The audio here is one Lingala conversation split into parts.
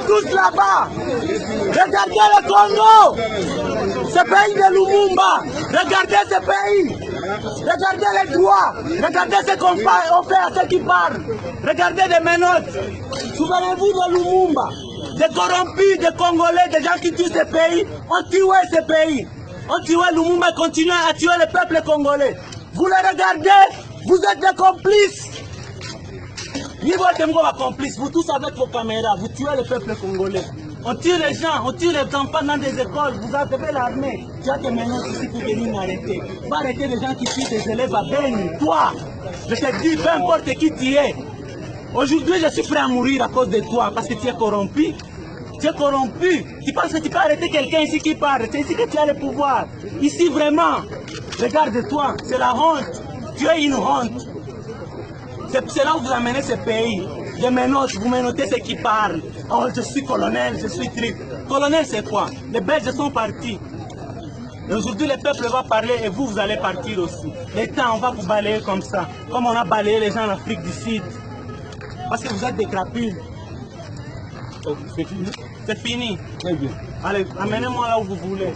tous là-bas. Regardez le Congo, ce pays de Lumumba. Regardez ce pays. Regardez les droits. Regardez ce qu'on fait à ceux qui parlent. Regardez les menottes. Souvenez-vous de Lumumba. Des corrompus, des Congolais, des gens qui tuent ce pays, ont tué ce pays. On tué Lumumba et continue à tuer le peuple congolais. Vous les regardez, vous êtes des complices. Vous tous avec vos caméras, vous tuez le peuple congolais. On tue les gens, on tue les enfants dans des écoles, vous avez l'armée. Tu as tes maintenant ici pour venir m'arrêter. Va arrêter les gens qui tuent des élèves à Beni. Toi, je te dis, peu importe qui tu es. Aujourd'hui, je suis prêt à mourir à cause de toi parce que tu es corrompu. Tu es corrompu. Tu penses que tu peux arrêter quelqu'un ici qui parle. C'est ici que tu as le pouvoir. Ici, vraiment, regarde-toi, c'est la honte. Tu es une honte. C'est là où vous amenez ce pays. Je menote, vous menotez ceux qui parlent. Oh, je suis colonel, je suis truc. Colonel, c'est quoi? Les Belges sont partis. Et aujourd'hui, le peuple va parler et vous, vous allez partir aussi. L'État, on va vous balayer comme ça. Comme on a balayé les gens en Afrique du Sud. Parce que vous êtes des crapules. Oh, c'est fini? C'est fini. Très bien. Allez, amenez-moi là où vous voulez.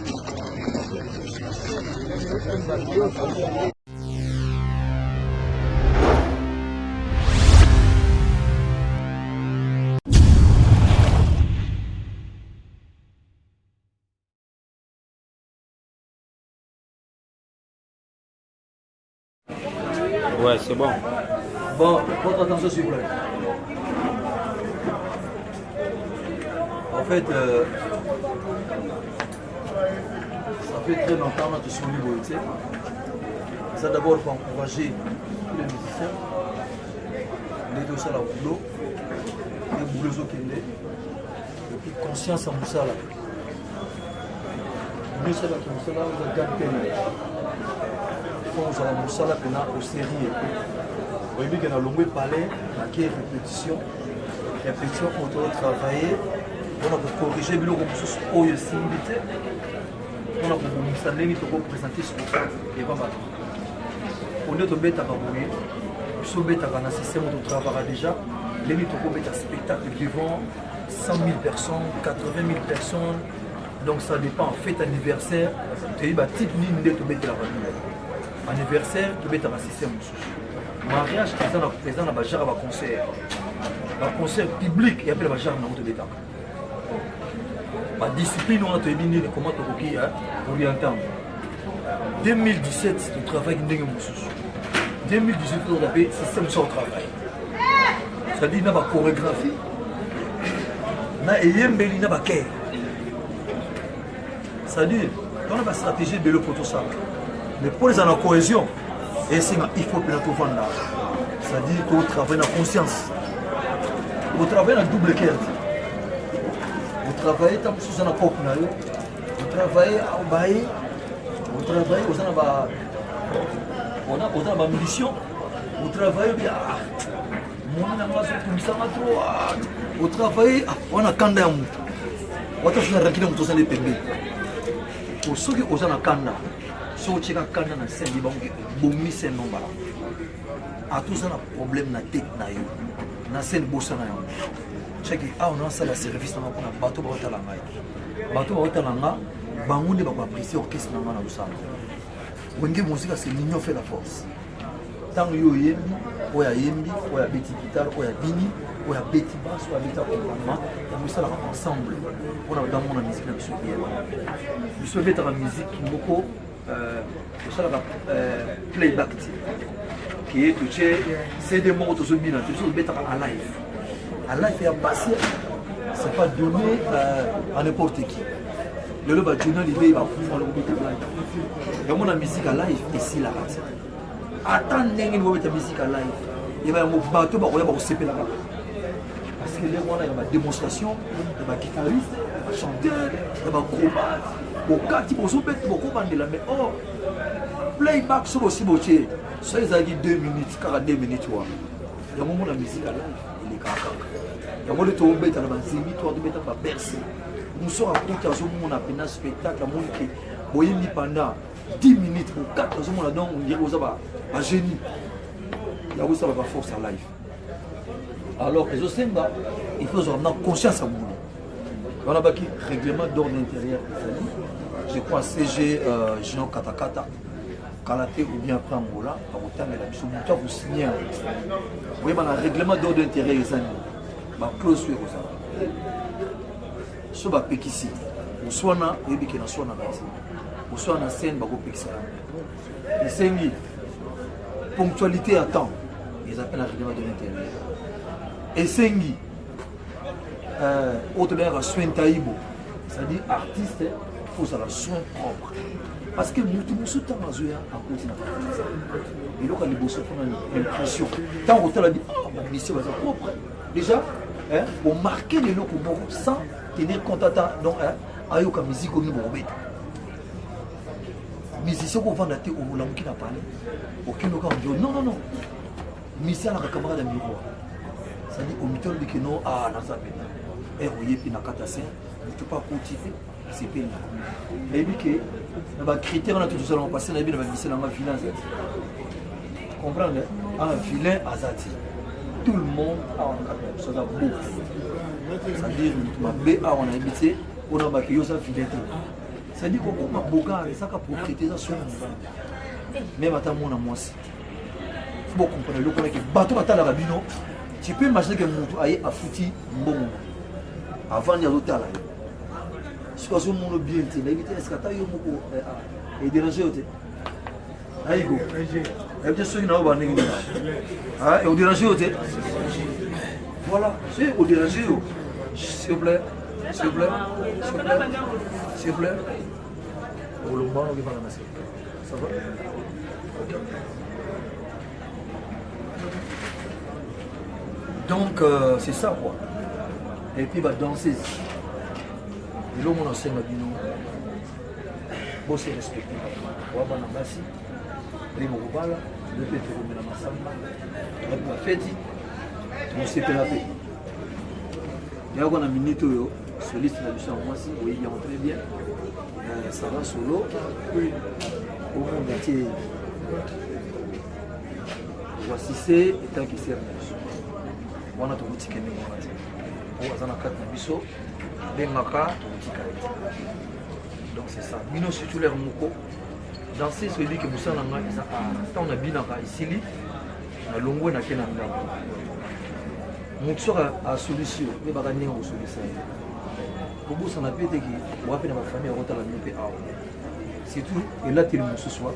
Ouais, c'est bon. Bon, votre attention s'il vous plaît. En fait, ça fait très longtemps qu'on a tous suivi Boïté. Ça d'abord pour encourager tous les musiciens, les deux salles au boulot, les boulots au Kende, et puis conscience à Moussala. Nous sommes à Moussala, vous avez gagné. Nous allons Moussala au sérieux. Vous voyez qu'on a longué palais, qui est répétition. Répétition, on doit travailler. On a corrigé le ressources au similité. On a présenté ce qu'on fait et pas mal. On est tombé à Baboué, on est dans un système où on travaille déjà. Les gens ont un spectacle devant 100 000 personnes, 80 000 personnes. Donc ça dépend. En fait, anniversaire, tu as un type de tomber de la famille. Anniversaire, tu as un système. Mariage, présent dans un concert. Un concert public, il y a un genre de l'État. La discipline, on a terminé comment tu peux orienter. 2017, tu travailles dans le 2018, on a fait un système sur le travail. C'est-à-dire qu'il y a une chorégraphie, il y a une quai. C'est-à-dire, on a une stratégie de l'eau pour tout ça. Mais pour les en cohésion, il faut que nous trouvions là. C'est-à-dire qu'on travaille dans la conscience. On travaille dans le double quête. Vous travaillez tant que vous avez un coq, vous travaillez au bail, vous travaillez aux on a une mission, vous travaillez bien. Vous travaillez, on a Kanda. On a fait un ranking de tous les pays. Pour ceux qui ont un Kanda, ceux qui ont un Kanda, c'est un bon mission. À tous un problème dans la tête, dans la scène bossa. On a un service dans le bateau. Bateau Batalanga, Bangoune va apprécier l'orchestre dans la salle. Wenge musique, c'est l'union fait la force. Tant que vous avez ou ya yembi, ou ya beti guitare, ou ya bini, ou ya beti basse, ou ya beti accompagnement, on ça ensemble. On a dans mon musique dans le je vais la musique beaucoup ça la playback qui est touché c'est des mots de bien tu veux mettre en live. En live il y a passé c'est pas donné à n'importe qui. Le loba journal il va pouvoir le mettre en live. Il y a mon musique en live ici là. Attends, il y a une musique en live. Il y a un bateau qui va se séparer là-bas. Parce que là, il y a une démonstration, il y a un guitariste, un chanteur, il y a un acrobate. Au cas où vous avez beaucoup de la mais oh, playback sur aussi beauté. Ça, ils ont dit 2 minutes, 42 minutes. Il y a un moment de la musique en live, il est caca. Il y a un moment de tomber dans la zémi, toi, de mettre dans la berce. Nous sommes à côté de ce moment, on a un spectacle, on a pendant 10 minutes pour 4 ans, on a donc on dirait un génie. Il y a aussi la force en live. Alors, les Osemba, il faut avoir conscience à vous. On a bâti règlement d'ordre intérieur. Je crois CG Jean Katakata, Kalaté ou bien après Angola, à autant mais la mission de vous signer. Vous voyez, le règlement d'ordre intérieur, les amis, ma clause sur ça. Ce va péquissi. Ou soit na, et bien qu'il en soit na bâti. Ou soit na scène, bah go péquissa. Et c'est ponctualité à temps. Ils appellent un règlement de l'intérieur. Et c'est autre à soin taïbo. C'est-à-dire artiste, il faut ça la soin propre. Parce que nous tous temps à jouer à cause de la et là quand les boss font l'impression. Tant qu'on a dit oh ma mission va être propre. Déjà, pour marquer les locaux sans tenir compte donc ayo ka musique au niveau bête. Musicien qu'on vend la tête au volant qui n'a parlé. Aucun local dit non. Musicien la caméra de miroir. Ça dit au milieu de que non ah dans ça et voyez puis na katase ne peut pas continuer c'est payé. Et puis que les critères on a tout ça on passer na bien na musicien na vilain. Comprendre un vilain azati. Tout le monde a un cap ça beau. C'est-à-dire ma bé a on a habité on a marqué yo ça fidélité. C'est-à-dire qu'on m'a beaucoup ça ka propriété ça sur même à ta mon moi aussi. Faut comprendre le connaît que bateau batala rabino. Tu peux imaginer que mon aïe a foutu bon avant de l'hôtel. Si vous avez un bien, est-ce que tu as eu un dérangé aïe go. Et bien sûr, il y a un et au dérangé voilà, c'est au dérangé. S'il vous plaît, s'il vous plaît, s'il vous plaît. Ça va? Donc c'est ça quoi. Et puis bah danser. Et là mon ancien m'a dit non. Bon c'est respecté. On va dans la bassi. Les morobala, le fait de remettre la massamba. On va faire dit. On s'est fait la paix. Il y a une minute soliste la mission moi aussi. Oui il y a très bien. Ça va solo. Oui. Au monde entier. Voici c'est étant qui sert. On a tout petit qui est mis on a quatre biso bengaka donc c'est ça mino surtout les moko danser celui que vous savez ça on a bien ici na longo na kenanga moto a solution mais ba gagner au solution pour vous ça n'a pas été qui on appelle ma famille rota la mieux c'est tout et là tu le musu soit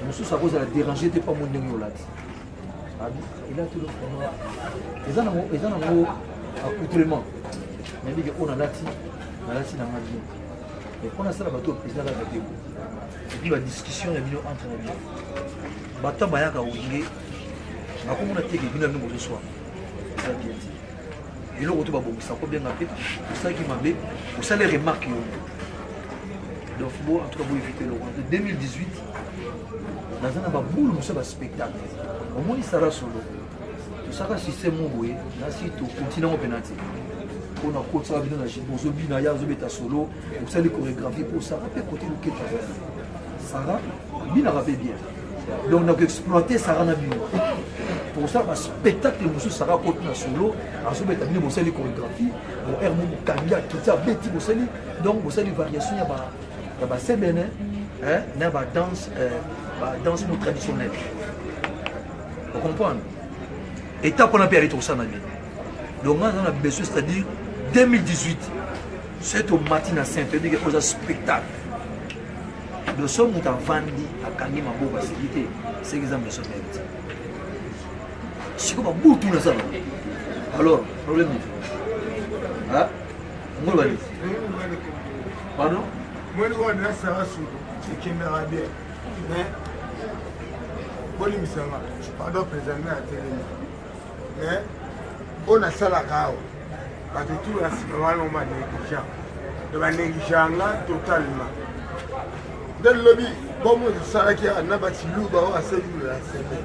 musu ça cause la déranger t'es pas mon numéro là il a tout le monde ils en ont accoutrement mais dit qu'on a lati dans ma vie et on a ça la bateau président la bateau et puis la discussion est venue entre les deux bateau bayaka winge na ko mona teke bino ngo ce soir ça bien dit et le retour ba bon ça ko bien appelé ça qui m'a bé pour ça les remarques donc bon en tout cas vous éviter le en 2018 dans un ba boule monsieur ba spectacle au moins il sera solo tout ça si c'est mon boy là si tout continue au penalty on a côté ça bien na jibozo bina ya zo beta solo pour ça les chorégraphies pour ça peut côté le keta Sarah bina rapé bien donc on a exploité Sarah na bino pour ça un spectacle monsieur Sarah côté na solo en zo beta bino pour ça les chorégraphies bon air mon kanga qui ça beti pour ça donc pour ça les variations ya ba c'est bien hein na ba danse traditionnelle. Vous comprenez? Étape on a perdu tout ça dans la vie. Donc on a besoin, c'est-à-dire 2018, c'est au matin à Saint-Denis qu'il y a un spectacle. De ce moment on a vendu à Kangi Mabo facilité, c'est qu'ils ont besoin de ça. C'est comme un bout tout ça. Alors, problème n'est pas. On va aller. Pardon? Moi, je vais ça c'est qui me rabia. Mais, bon, il me semble, pardon, président, mais, on a ça la gare. Parce que tout là, c'est vraiment négligent. De la négligence totalement. Dans le lobby, comme ça là qui a un abattu loup, à ce jour là, c'est bien.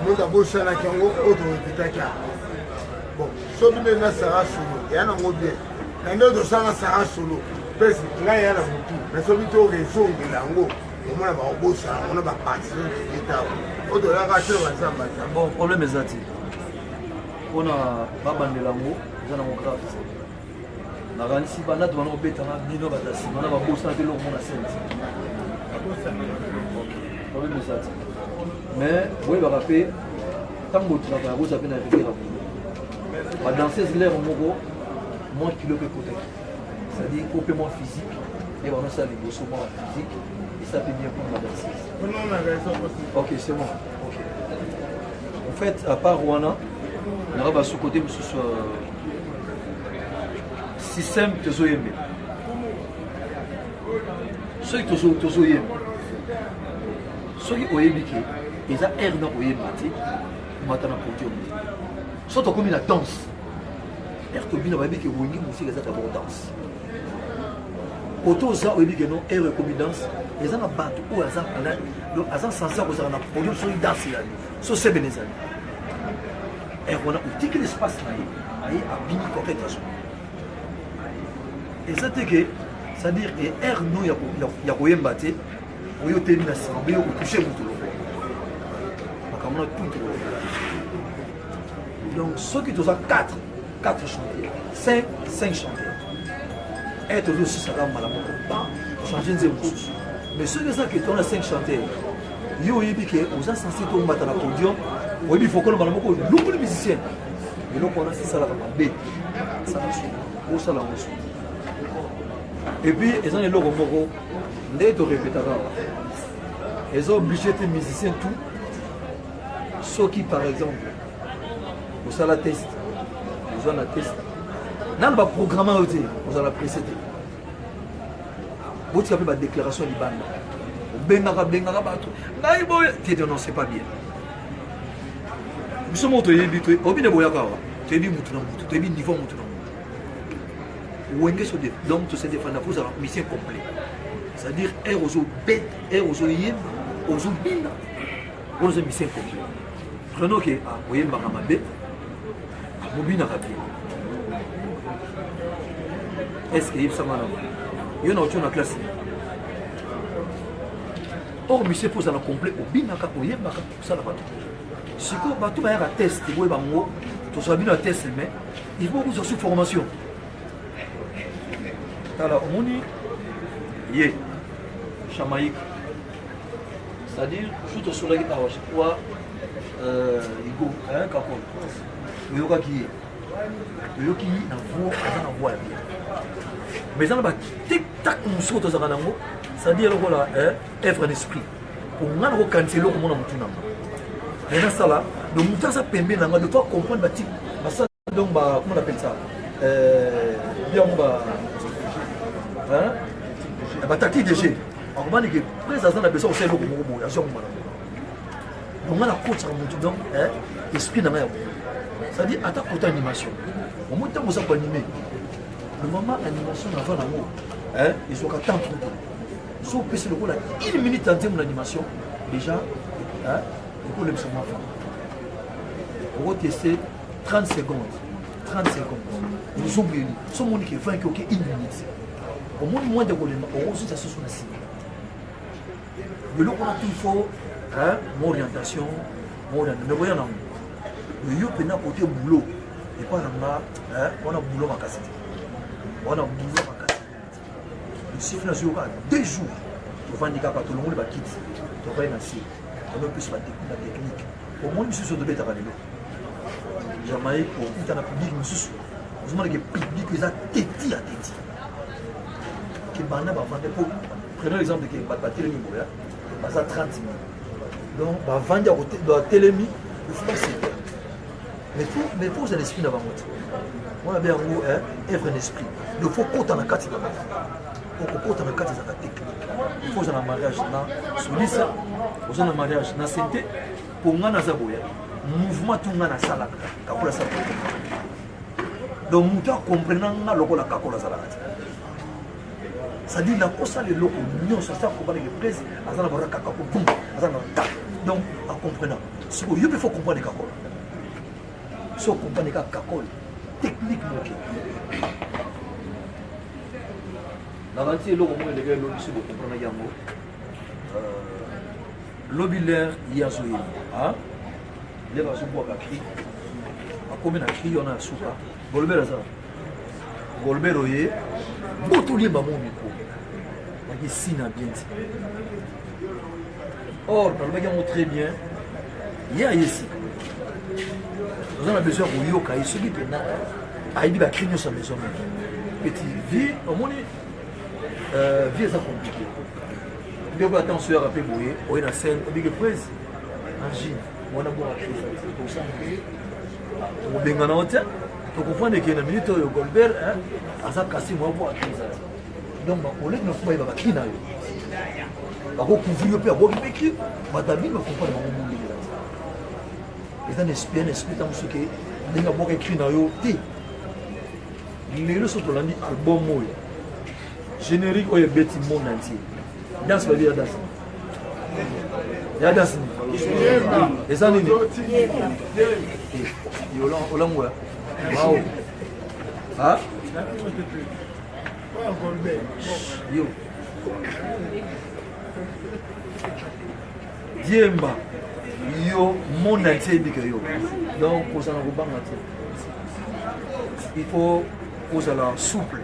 Nous avons ça là qui a un autre réputation. Bon, sauf que nous sera solo. Il y a un mot bien. Un autre sera solo. Parce que là, il y a un mot. Mais sauf que nous réseau de l'ango. On a un beau ça, on a un parti. Bon, problème est ça. On a pas de l'ango, on a un grave. nakanisi bana to bana kobetanga bino batasi bana babosana te eloko mona sente babebosati mais boyebaka mpe ntango botravaille akoza mpe na revera bino badanseuse lere moko moins kilo mpe kote c'est-à-dire ko mpe moins physique et banosala liboso moins physique et ça peut bien pour ma danseuse. Ok, c'est bon. Ok. En fait, à part Rwanda, on a sous côté de ce système de Zoyembe. Ceux qui sont Zoyembe, ceux qui ont émiqué, ils ont air dans Oyembe, ils ont un podium. Soit comme la danse, air comme la musique, ils ont d'abord danse. Auto za oyebi non air comme danse, ils ont un bateau ou hasard, donc hasard sans ça, vous avez un podium sur une danse là, sur ces bénézales. Et on a oublié que l'espace là, il a bien correctement. Et ça c'est-à-dire que air non il y a rien batté, on y a tenu la semblée, on touche tout le monde. On a tout. Donc ceux qui ont 4 chantiers, 5 chantiers. Être aussi ça va mal changer de choses. Mais ceux qui ont 5 chantiers, ils ont dit que aux censés tomber dans la podium, il faut qu'on ait beaucoup de musiciens. Mais là, on a fait ça là, ça va ça là. Et puis, ils ont les logos moraux, les deux répétateurs. Ils ont obligé les musiciens tout. Ceux qui, par exemple, vous avez la test, vous avez la test. Dans le programme, vous avez la précédé. Vous avez la déclaration du band. Non, c'est pas bien. Nous sommes habitués. Au bout de Boyaka, tu es habitué tu es niveau donc, tu sais défendre vous avez une mission complète. C'est-à-dire, air aux bêtes, air aux yem, aux bines, vous avez une mission complète. Prenons que, vous voyez, Maramabé, vous avez une rapide. Est-ce qu'il y a ça maintenant? Il y a une classe. Or, monsieur pose un complet au binaka au yembaka ça la bateau. Si vous avez un test, vous avez un test, mais il faut que vous ayez une formation. Alors, on dit, yé, Jamaïque. C'est-à-dire, je suis sur la guitare, je crois, il go, hein, Kakon. Le yoga qui est. Le yoga qui est dans voie. Mais dans le tic-tac, on saute aux aranangos, c'est-à-dire, voilà, œuvre d'esprit. Pour nous, on cancelle le monde en tout. Maintenant, ça là, le mouton, ça permet de comprendre le type. Donc, comment on appelle ça? Bien, tactique de jeu. On va dire que président a besoin de faire le mot. Donc, on a la coach en mouton, donc, esprit dans la c'est-à-dire, attaque côté animation. Au moment où vous avez animé, le moment animation avant l'amour, ils sont à temps. Ils sont passés le coup là, 1 minute en termes d'animation, déjà, il faut le faire. On va tester 30 secondes. 30 secondes. Nous oublions, ce monde qui est 20 qui est 1 minute. Au moins de volume, on va se sur la cible. Mais là, on a tout il faut, mon orientation, mais voyons là. Le yo pena côté boulot et pas là on a boulot à casser. On a boulot à casser. Le siffle national 2 jours. Tu vas handicap tout le monde va quitter. Tu vas ainsi. On a plus la technique. Au moins monsieur sur de bête à Valélo. Jamaïque pour tout dans public monsieur. Vous demandez que public ils a téti à téti. Qui bana va vendre pour prenons l'exemple de qui va Télémi Boya. Ça 30 000. Donc va vendre à Télémi, il faut passer. Mais il faut un esprit d'avant moi. On a bien un œuvre d'esprit. Il faut qu'on ait un cadre d'avant. Il faut qu'on ait un cadre de technique. Il faut un mariage dans Soulissa, il faut un mariage dans Santé, pour nous, le mouvement tout le monde a salak. Donc, nous devons comprendre le kakola salak. C'est-à-dire, la cosa de l'eau, nous sommes en train de presse, donc, en comprenant. Il faut comprendre les kakola. Si on comprend les kakol, technique, la vente est l'eau, on est le lobby, pour comprendre les gamos. Lobby l'air, il y a zoé. Les vas boire à cri. À combien de cri on a soupa? Bon, le bel hasard. Golbert oye botolier ba mon micro qui signe bien. Or dans le bagage très bien il y a ici nous avons besoin de yoka et celui qui a il va crier sa maison petit vie au moins vie ça compliqué bien pour attention à rappeler boyer on est dans scène on dit que prise en Chine on a boire pour ça on benga na hôtel tu comprends que na minute au Golbert hein asa kasi moi pour ça donc on est dans fois il va kina yo ba ko couvrir pe ba ko écrit ba tabi ba comprendre ba mo ndi là ils en espèrent dans ce que les gens vont écrire dans yo ti les leçons pour l'année album moi générique ou bêti monde entier dans ce dire dans ya dans et ça ni yo la moi wow ah yo Diemba yo monde entier dit que yo donc pour ça il faut pour ça souple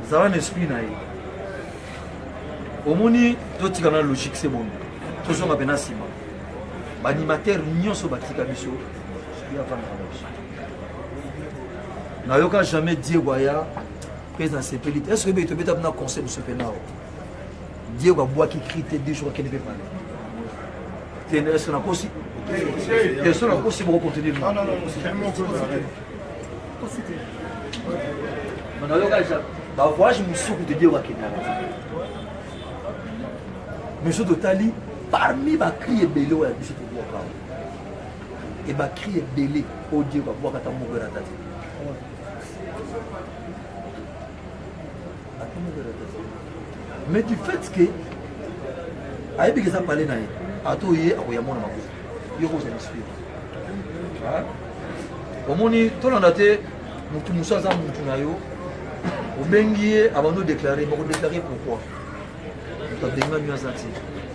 ça va un esprit naïf au moni tout tika na logique c'est bon tout ça va bien sima animateur nyonso batika biso ya vendre na yoka jamais Diego aya présent c'est pelite est-ce que tu peux t'amener conseil de ce pénal Diego a bois qui crie des jours qu'il ne peut pas est-ce qu'on a possible est-ce qu'on a possible pour continuer non c'est mon on a l'occasion bah voyage monsieur de Diego qui monsieur Totali parmi ba cri belé ya biso to boka et ba cri belé au Diego ba boka ta mobera tati mais du fait que ayebi que ça parler na atoye akoyamona makuta yoko za inspire omoni tolanda te mutu musaza mutu na yo obengie abando déclarer bako déclarer pourquoi to benga mi azati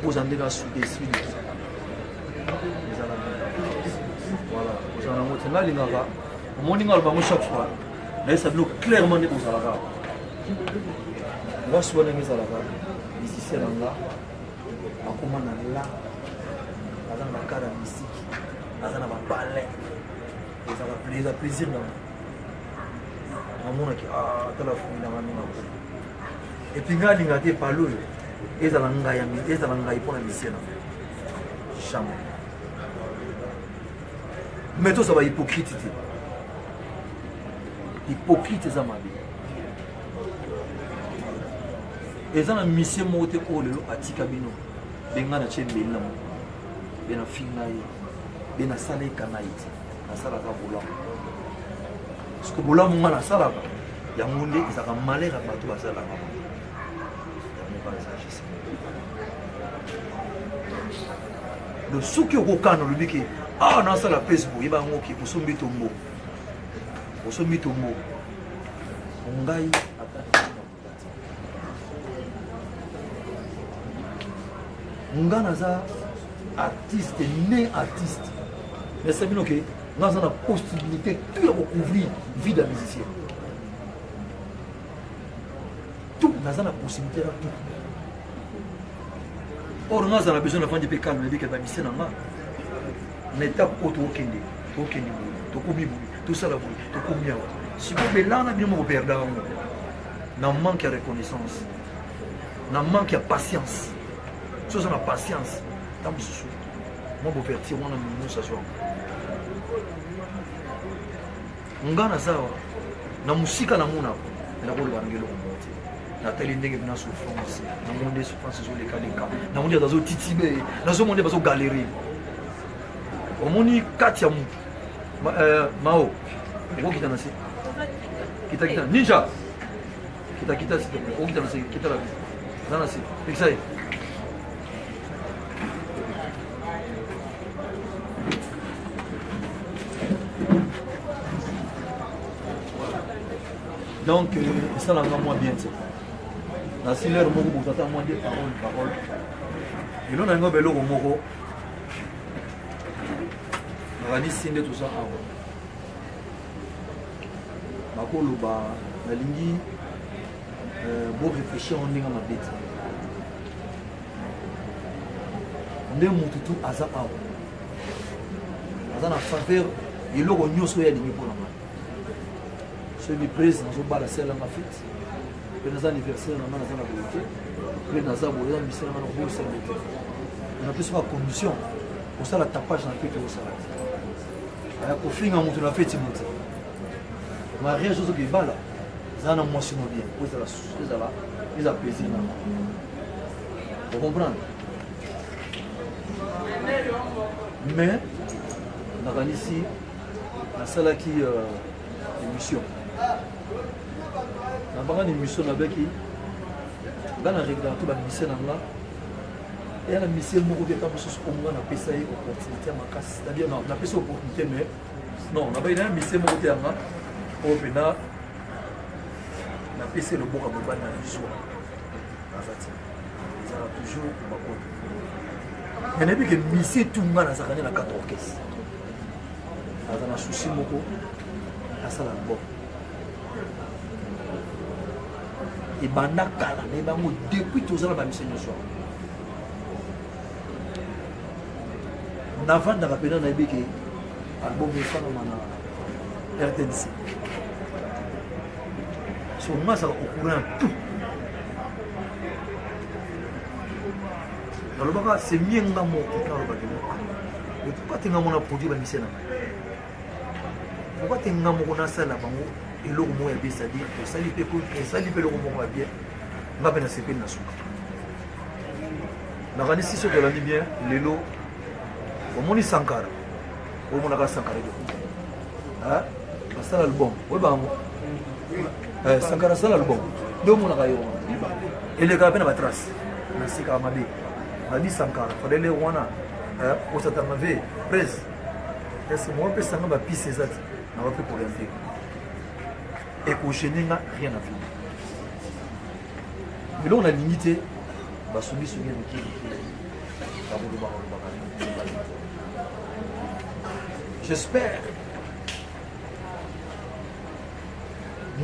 pour andeka sous esprit voilà pour ça na moto na lingaka omoni ngal bango chaque fois mais ça bloque clairement ne pour ça là moi souvent les salaka ici c'est là akoma na la azana bakara musique azana ba ballet ezala plaisir na amona ki tala fumi na mama et puis ngali ngate palo ezala ngai pona misiena jamais mais tout ça va hypocrite za mabi ezana mission mote ko lelo atika bino benga na chembeli na mo bena fina ye bena sala kanaiti na sala ka bola parce que bola mo na sala ba ya monde ezaka malheur à bato basala ba le souki okokana le biki na sala Facebook yeba ngoki osombi tombo ngai ngana za artiste né artiste mais c'est bien que nous avons la possibilité de recouvrir vie d'un musicien tout nous avons la possibilité là tout or nous avons besoin de faire des pécales mais que musicien n'a pas l'étape auto kende to komi tout ça là to komi si vous mais là on a bien mon père dans n'a manque de reconnaissance n'a manque de patience. Si on a patience, tant que ce moi je vais faire tirer mon ça soit. Ngana sawa na musika na muna na ko bangelo mote. Na tali ndenge bina souffrance, na monde souffrance sur les kaleka. Na monde dazo titibe, na zo monde bazo galerie. Omoni kati ya mutu. Mao. Eko kita nasi. Kita ninja. Kita s'il te plaît. Eko kita nasi, kita la. Nana si. Fixai. Donc, ça l'a moins bien. Dans 6 heures, vous avez moins de paroles. Et là, on a un peu de moko. On a dit signer tout ça. bakoloba nalingi bo réfléchir en ndenge mabeti nde motu tu aza awa aza na faveur eloko nyonso oyo alingi mpona ngai soki prese nazobala selanga fete mpe naza anniversaire na ngai naza na boye te mpe naza boye eza misala ngai nakoboyosango te nape soka condition kosala tapage na fete osala te aya kofinga moto na feti mote mariage ozoki ebala eza na mwasi no bien po eza plaisir na moi ocomprendre mais nakanisi nasalaki émission nabanga na émission nabeki nga na réglera to bamise na nga eya na mise moko biaka mosusu omonga napesa ye opportunité ya makasi c'est-à-dire napesa opportunité mais non nabai na mise moko te yanga oyo mpena napesa loboka mobali na biso aza ti ezala toujours bakota mais nayebi ke mise tu nga nazaka nde na 4 orchestre aza na susi moko asala album ebanda kala na ebango depuis tozala bamise nyonso navandaka mpena nayebi ke album efanama na RTNC so nga azala ocourant ya tout nalobaka semie nga moko nalobaki pourquoi te nga mona produit bamise na ngai pourquoi te nga moko nasala bango eloko moko ya bien c'est-à-dire esali mpe eloko moko ya bien nga mpe nasepeli na suka nakanisi soki olandi bien lelo omoni Sankara omonaka Sankara basala album oyo bango Sankara asala album nde omonaka yo elekaka mpe na batrace nasikaka mabe nabi Sankara fadele wana osatanga ve prese ese mo opesanga bapise eza te na bape kooriente ekogene nga rien à vivre biloko nalingi te basongisongi mikiliki bakolobaka j'espère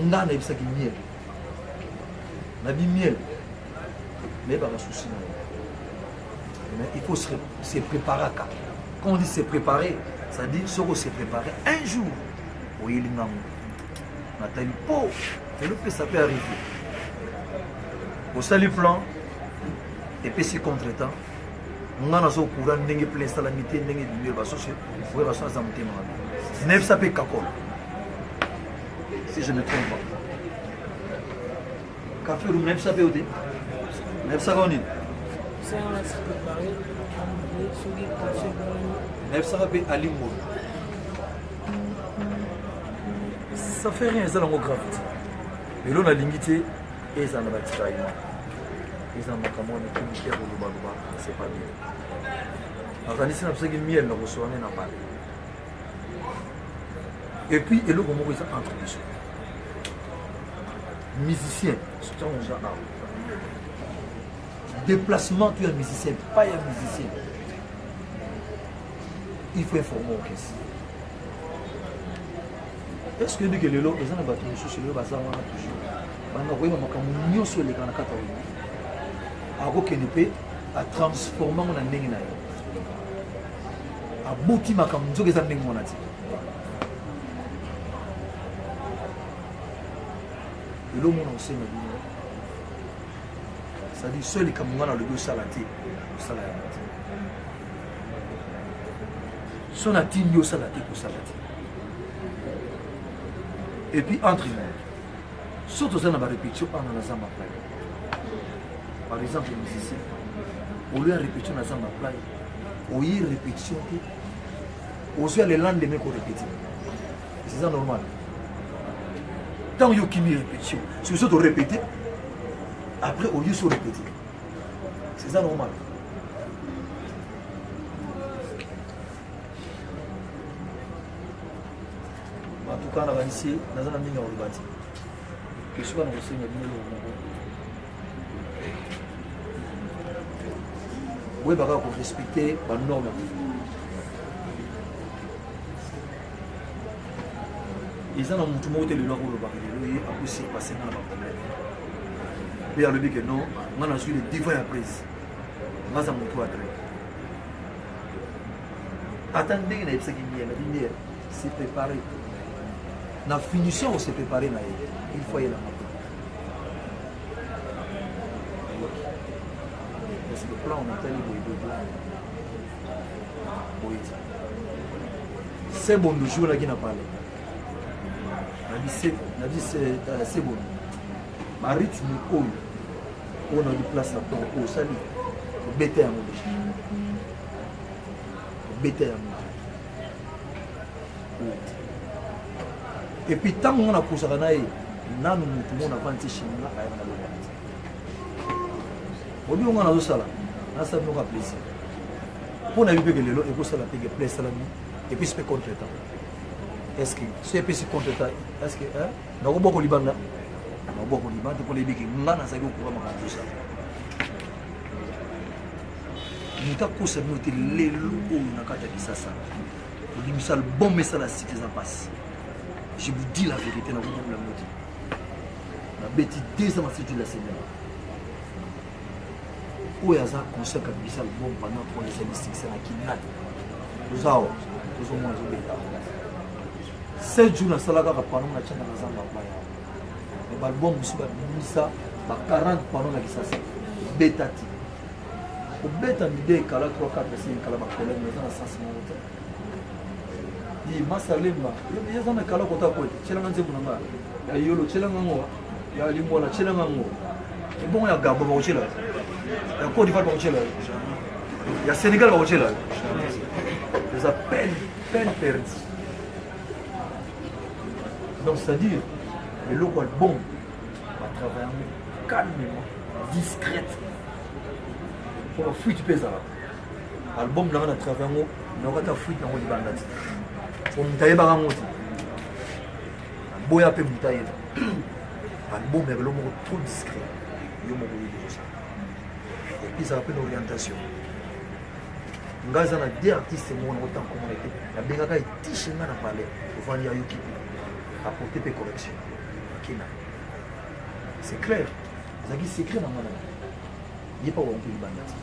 nga nayebisaki miel nabi miel nayebaka susi na mais il faut se préparer quand on dit se préparer ça dit soko se préparer un jour oyeli ngango natali po elopesa mpe arrivé osali plan epesi contretemps nga naza courant ndenge plein esalami te ndenge bimio basoso oyo baso aza motema mabe nayebisa mpe kakolo si je ne trompe pas café rum nayebisa mpe yo te nayebisaka o nini nayebisaka mpe alingolo ça fait rien eza nango grave te lelo nalingi te eza na batiraillement eza na makambo wana komite ya kolobaloba c'est pas bien nakanisi na bisaki miel na kosowa nde na pale et puis eloko moko eza entre biso musicien sotia moza awa déplacement tu es musicien pas ya musicien il faut informer orchestre est-ce que ndike lelo eza na bato mosusu lelo baza wana toujours banda koyeba makambo nyonso eleka na kata oyo akokende mpe atransforma ngo na ndenge na ye aboti makambo nzoki eza ndenge mwana te lelo mona osenga bino c'est-à-dire so likambo nga na lobi osala te osala yango te so natindi osala te kosala te et puis entre nous surtout ça dans la répétition on a zamba play par exemple les musiciens au lieu de répétition na zamba play au lieu de répétition au lieu le lendemain qu'on répète c'est ça normal tant yo qui répétition c'est surtout répéter après au lieu de répéter c'est ça normal en tout cas, on a ici, on a mis dans le bâtiment. Que soit dans le Seigneur, oui, pour respecter les normes. ils ont montré que le loi pour le a aussi passé dans le problème. Et à l'objet que non, on a suivi les divins prises. On a montré à très. Attendez, il y a ce qui vient, c'est préparé. La finition, on s'est préparé, il faut y aller. Parce que le plan, on a tellement de c'est bon, le jour là qui n'a pas parlé. C'est bon. Ma rythme, on a du place à temps, au salut, au bêté à mon bêté à mon. Et puis tant qu'on a poussé à naïe, nous avons avancé chez nous. Aujourd'hui, on a tout ça là. Ça nous a plaisir. Pour nous, il y a des choses qui plaisent. Et puis, c'est contre temps. Est-ce que c'est contre temps? Est-ce que nous avons beaucoup de Liban là? Nous avons beaucoup de Liban. Pour les béquilles, nous avons ça. Nous avons poussé nous les loups na kata kisasa. Nous disons bon message la cité ça passe. Je vous dis la vérité, nous avons la mode. La bêtise des ans c'est la Seigneur. Où est ça conseil que Bissal bon pendant pour les statistiques c'est la kinat. Nous avons moins de 7 jours na salaga ka pendant na chana na zamba ba ya. Le balbon musuba misa ba 40 pendant na kisasa. Betati. Au beta mide kala 3 4 5 kala ba problème mais na sens mo ta. Di masalemba. Yo zama kala kota ko. Chela nganze bunanga. Ya yolo chela ngango. Ya limbola chela ngango. Et bon ya gabo ba chela. Il y a Côte d'Ivoire qui est là. Il y a Sénégal qui est là. Ils appellent peine perdue. Donc c'est-à-dire, le local bon va travailler calmement, discrète. Pour la fuite pesante. L'album là on a travaillé, on a fuite dans le bandit. On a taillé par un mot. Boya pe mutaye. L'album est vraiment trop discret. Il y a beaucoup de ça. Et puis ça appelle l'orientation. Nous avons deux artistes qui ont autant communauté. Nous avons des t-shirts à parler. Pour faire des équipes. Apporter des corrections. C'est clair. C'est écrit dans mon âme. Il n'y a pas où on peut y bandit.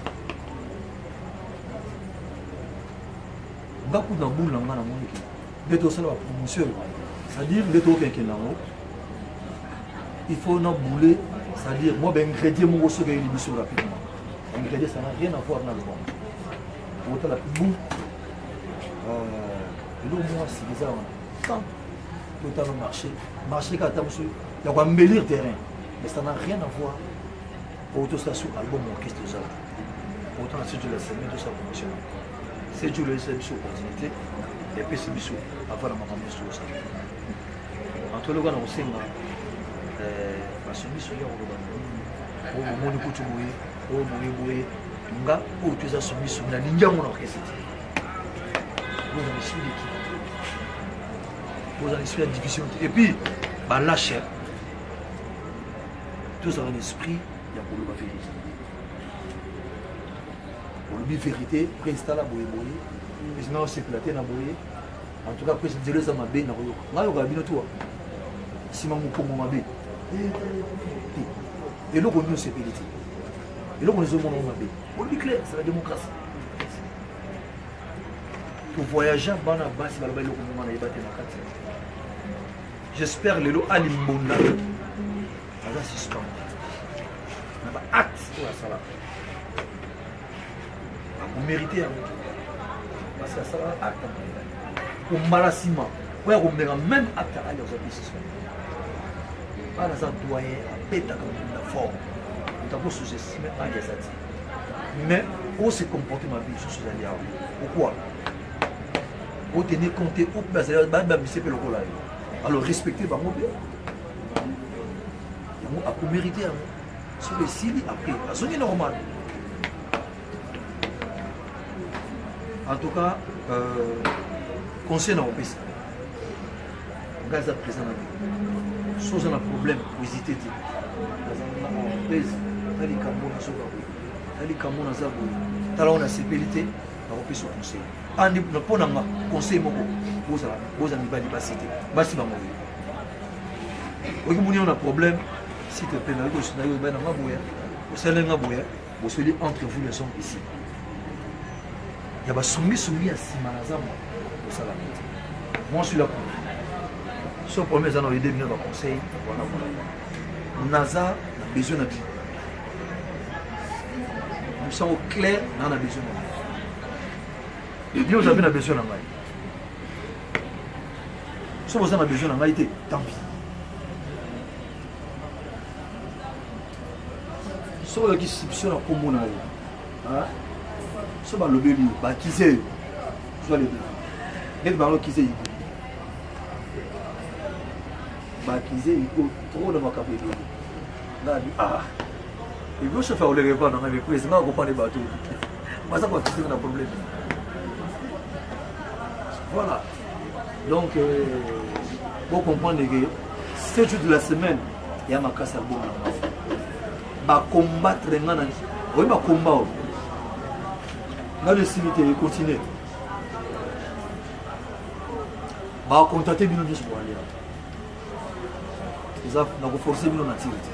Nous avons beaucoup de boule dans mon âme. Nous avons la promotion. C'est-à-dire, nous avons quelqu'un dans l'eau. Il faut nous bouler. C'est-à-dire, moi, ben ingrédient, mon gros une émission rapidement. Ingrédient, ça n'a rien à voir dans le monde. Autant la boue. L'eau, moi, c'est déjà tant totalement marché. Marché quand il y a un embellir terrain. Mais ça n'a rien à voir. Autant ça sur l'album orchestre aux autres. Autant c'est de la semaine de sa promotion. C'est de la semaine opportunité. Et puis c'est bisou. Avant la maman, sur ça. Entre le gars, on sait, basombi soya ko ba mo ni kutu moyi o moyi nga o tuza sombi sombi na linjango na orchestre vous avez suivi l'équipe vous avez suivi la division et puis ba lâche tout ça un esprit il y a pour le vérité pour le vérité président la boye mais sinon c'est platé na boye en tout cas président de ça mabe na ko nga yo ga bino toi si mamu ko mo mabe et là, on nous c'est pédité. Et là, on nous a dit, on dit clair, c'est la démocratie. Pour voyager, j'espère que les lots à l'imbonda. Ça va suspendre. On a acte pour la salle. On mérite. Parce que ça va acte. Pour malassement. On a même acte à leurs obéissances. Pas dans un doyen à péter comme une forme. Nous avons sous-estimé un des atouts. Mais, on s'est comporté ma vie sur ce alliés. Pourquoi? Pour tenir compte, alors respectez ma mobile. On a mérité. Sur les signes après. C'est normal. En tout cas, conseil dans le pays. Gaz à présent. Chose un problème, vous hésitez. On a sécurité, on a conseil. On a conseil, vous avez pas cité. oki moni on a problème s'il te plaît na ko na yo ba na maboya o sele ngaboya o seli entre vous les hommes ici ya ba sumi ya sima na zamba o sala moi je suis là pour ce premier ans on aider bien dans conseil voilà naza na besoin de nous sommes au clair dans la besoin de Dieu avez besoin de moi si vous avez besoin de moi tant pis si vous avez besoin de moi si vous avez besoin de moi qui c'est vous allez bien vous qui c'est Bakizé, il faut trop de ma capacité. Là, il faut se faire le repas dans les prises, non, on comprend les bateaux. Mais ça, c'est un problème. Voilà. Donc, pour comprendre que 7 jours de la semaine, il y a ma casse à bon. Va combattre, oui, va combattre. Dans le cimetière, il continue. Va contacter nous juste pour aller. Ils ont forcé bino na tirite.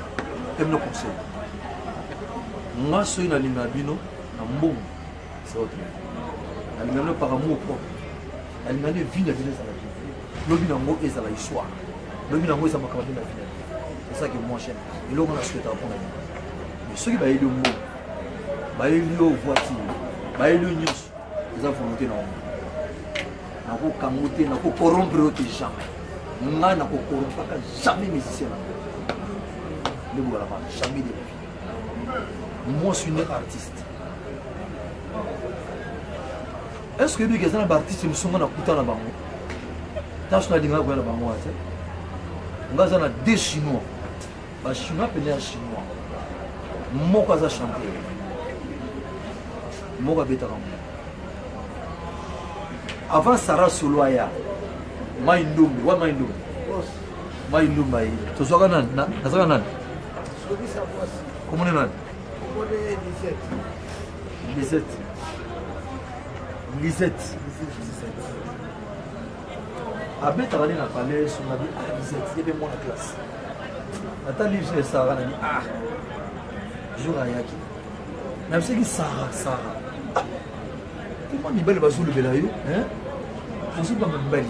Et nous conseil. Moi suis na linga bino na mbongo. C'est autre. Na linga no par amour propre. Na linga ne vie na bino ça la vie. Lobi na ngo eza la histoire. Lobi na ngo eza makamati na vie. C'est ça que moi j'aime. Et là on a souhaité apprendre. Mais ceux qui ba élu mbongo. Ba élu voiture. Ba élu nyos. Ils ont volonté na ngo. Na ko kamote na ko corrompre autre jamais. Nga na kokoro paka jamais musicien ne voilà pas jamais de vie. Moi je suis né artiste. Est-ce que les gens artistes me sont na kuta na bango tâche na dinga ko na bango ate nga za na deux chinois ba chinois pene ya chinois moko za chanter moko beta avant Sarah Soloya Maindumbi, wa Maindumbi? Maindumbi. Tu sois nan, nazaka nan. Comment on est nan? 17. 17. Abé travailler na palais sur la vie 17, il y avait moi la classe. Attends livre c'est Sarah na dit jour ayaki. Même si Sarah. Comment ni belle bazou le belayo, hein? Je suis pas même belle.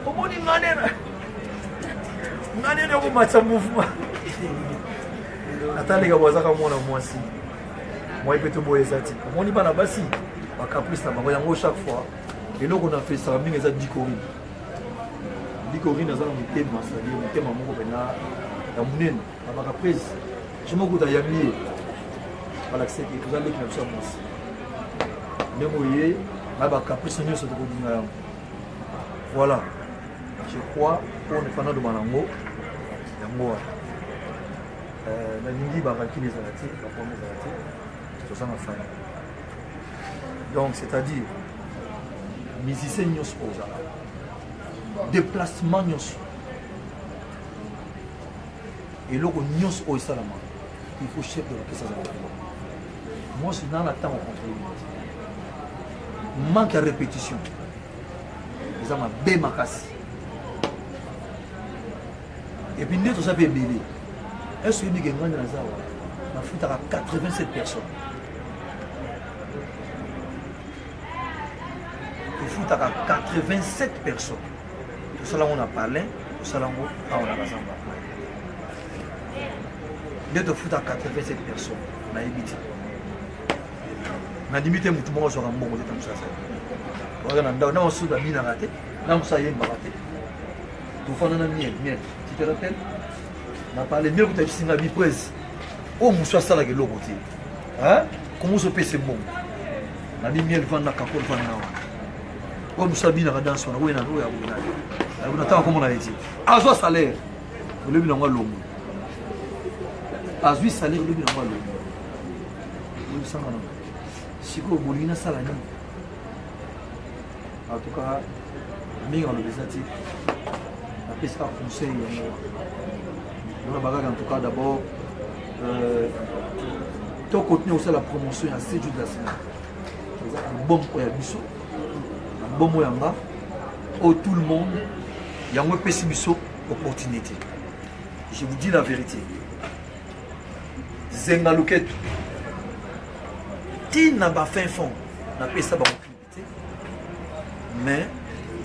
Comment on a un match mouvement. Attends les gars, vous avez moi aussi. Moi, je peux te boyer ça. On y va là-bas, si. Ma caprice, chaque fois. Et là, on a fait ça, on a 10 corines. 10 corines, on a mis thème, on a mis thème, ma caprice. Je me dis, Yami. Voilà, c'est que vous allez faire ça, moi aussi. Mais vous voyez, ma caprice, on a voilà, je crois qu'on est pendant de Malango, Yangoa. La ligne va vaquer les arrêtés, la première arrêtés, c'est ça ma femme. Donc, c'est-à-dire, musiciens nous posent, déplacement nous. Et là, nous au Salama, il faut chef de l'orchestre. Moi, c'est dans la temps au contrôle. Manque à répétition. Ils ont bien ma casse. Et puis, nous avons belé. Est-ce que nous avons un foot à 87 personnes? Le foot à 87 personnes. Tout cela, on a parlé. Tout cela, on a rassemblé. Nous avons foot à 87 personnes. On a évité. On a limité tout le monde sur un bon côté comme ça. On a aussi de mine à rater, on a aussi de rater. Tout le monde a miel. Tu te rappelles? On a parlé mieux que tu as dit, on a prise. Oh, je suis à la gueule. Comment se paye ce bon? On a dit miel, on a cacao, on a. Oh, je suis à la danse, on a eu un peu. On attend comme on a dit. À quoi salaire? On a eu un l'homme. À 8 salaires, on a eu un l'homme. Si vous voulez un salaire, en tout cas, nous avons des la piste à conseil. On a en tout cas d'abord, tout contenu aussi la promotion à 7 jours de la semaine. Un bon point à Bissot, un bon moyen là, où tout le monde, il y a un peu de Bissot, opportunité. Je vous dis la vérité. Zenga Loketo. Qui n'a pas fin fond, n'a pas ça mais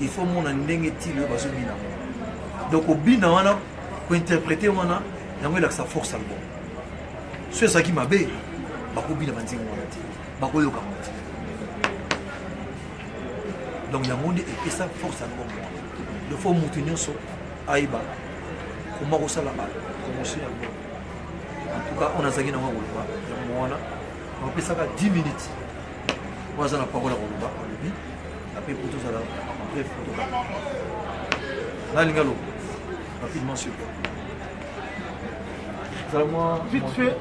il faut mon ndenge ti le bazo bina. Donc au bina wana pour interpréter wana yango la sa force album. C'est ça qui m'a bé. Ba ko bina banzinga wana ti. Ba ko yoka wana. Donc yango ndi et ça force album. Le faut moutenir so aiba. Comment ça la balle. Comment c'est album. En tout cas, on a zagi na wana wana. On peut ça 10 minutes. Moi j'ai la parole à Roloba au début. Après pour tout ça là, bref photo. Là l'ingalo. Rapidement sur quoi. Vite fait,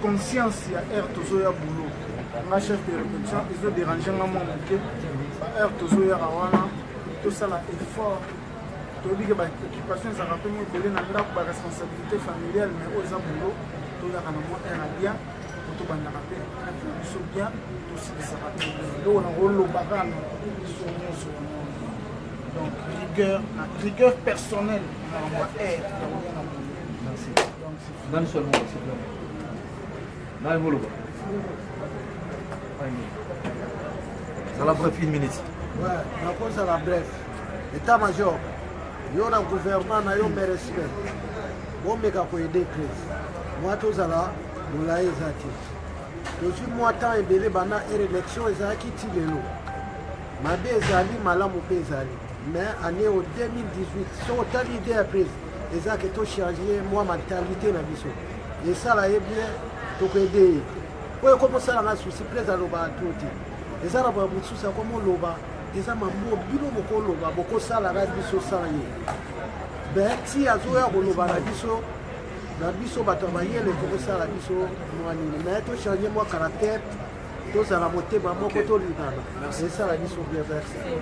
conscience, il y a air Tozoya boulot. Ma chef de répétition, ils ont dérangé un moment. Air Tozoya Rawana, tout ça là, effort. Tu as dit que l'occupation, ça rappelle moi que la responsabilité familiale, mais aux boulot, tout y a un moment, un bien, tout le monde a rappelé, tout bien, tout ce qui ça rappelle. Donc on a rôle au bagan, donc rigueur personnelle, on va être. Merci. Donne seulement, s'il te plaît. Là, il va ça la bref, 1 minute. Ouais, la cause à la bref. État-major, il y a un gouvernement, il y a un respect. On m'a aidé crise. Moi, tout ça là, nous l'avons exaté. Depuis moi, tant et belé, bana élection, ils ont quitté l'eau. Ma bézali, ma lame au bézali. Mais année au 2018, si on a l'idée après, ils ont tout changé, moi, ma mentalité, la vision. Et ça, là, est bien, tout aider. Oui, comment ça, là, souci, président, l'oba, tout. Et ça, là, beaucoup ça, comment l'oba, et ça, ma mot, bilo, beaucoup l'oba, beaucoup ça, là, la vision, ça, là, ben, si à Zoya, l'oba, la vision, bateau, les comment ça, la vision, moi, mais tout changer, moi, caractère, tout ça, la montée, ma mot, tout l'idée. Et ça, la vision, bien versée.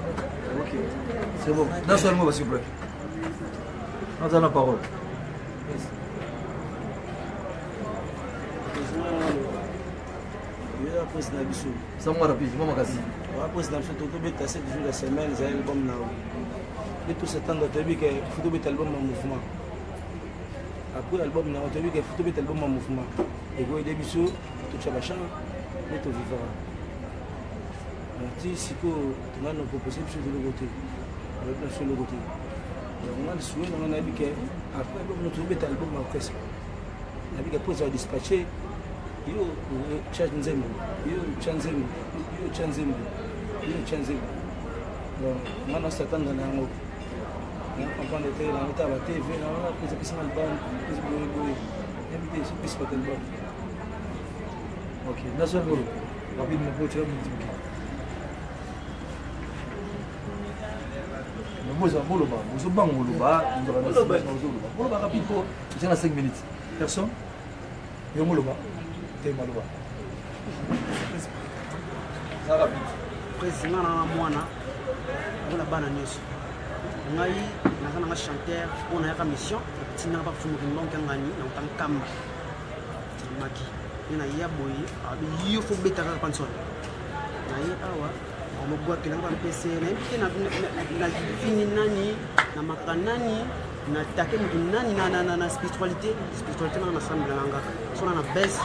Ok, c'est bon. D'un seul mot, s'il vous plaît. On a la parole. C'est moi rapide, moi ma Après, c'est dans ce tout bête, 7 jours de semaine, j'ai un album là. Et tout ce temps, tu as vu que photo bête album en mouvement. Après l'album, tu as vu que photo bête album en mouvement. Et quand il y a des bisous, tout ça va changer, mais tout vivra. Si tu as nos propositions sur le côté, avec la sur le côté. On a le souhait, on a dit qu'après notre bête album en presque. On a dit qu'après ça va dispatcher. Yo chanzembo, yo chanzembo, yo chanzembo, yo chanzembo. Donc, maintenant c'est attendre dans le on prend des télé, on met à la TV, on a pris des albums, des boy, invité sur plus de album. Ok, national molo. Rapidement pour tirer mon petit. Moi ça molo ba, vous bang molo ba, vous aurez molo ba rapide pour j'ai la 5 minutes. Personne. Yo molo ba. Maloba. Président na mwana na bana nyonso ngai naza na chanteur on a mission tina ba fumu ndonke ngani na utankamba maki ina ya boyi abi yo fo beta ka pansol na yi awa on mo kila ngam pese na ibite na fini nani na makanani na take mutu nani na spiritualité na ensemble na ngaka so na baisse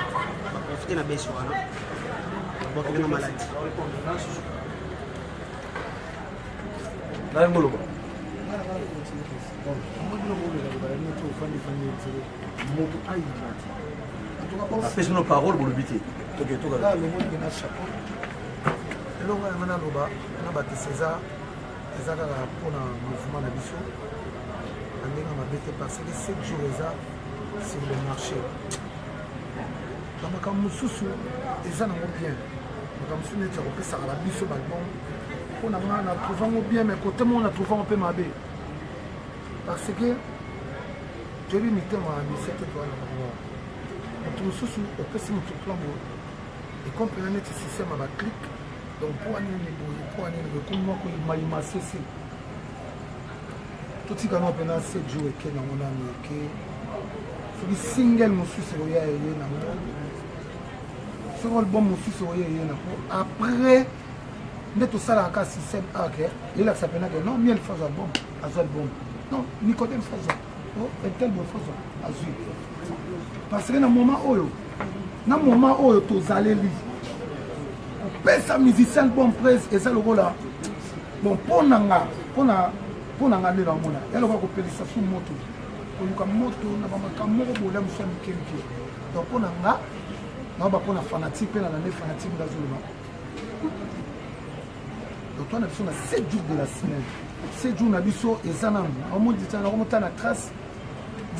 ba profiter na baisse wana ba ko na maladie na ngolo ba moto aïe après nos paroles pour le bité ok tout là le monde qui n'a chapeau et donc on a loba on a battu César César pour un mouvement de biso on m'a bêté parce que 7 jours sur le marché. Donc, quand je suis déjà bien, quand je suis trouvé ça à la bise au balcon, on a trouvé bien, mais côté moi on a trouvé un peu ma baie. Parce que je lui mettais ma mise à toi là-bas. On trouve sous au PC mon plan et comprenez ce système à la clic. Donc pour aller pour aller le coup moi qu'on m'a cessé. Tout ce qu'on a pendant 7 jours et que nous avons fait le single monsieur Soya et sur le bon monsieur Soya et après nde tosalaka système ake elakisa mpena ke non miel fazo album azwa album non nicodème fazo etel boye fazo azwi parce que na moment oyo tozaleli kopesa musicien bon prese eza lokola bon mpo na nga nde namona ya lokola kopelisa su moto koluka moto na bamakambo moko bola mosu ya mikemike donc mpo na nga naoba mpo na fanatique mpe na nane fanatique ndazoloba donc toa na biso na 7 jours de la semaine 7 jours na biso eza nango nakomota na trace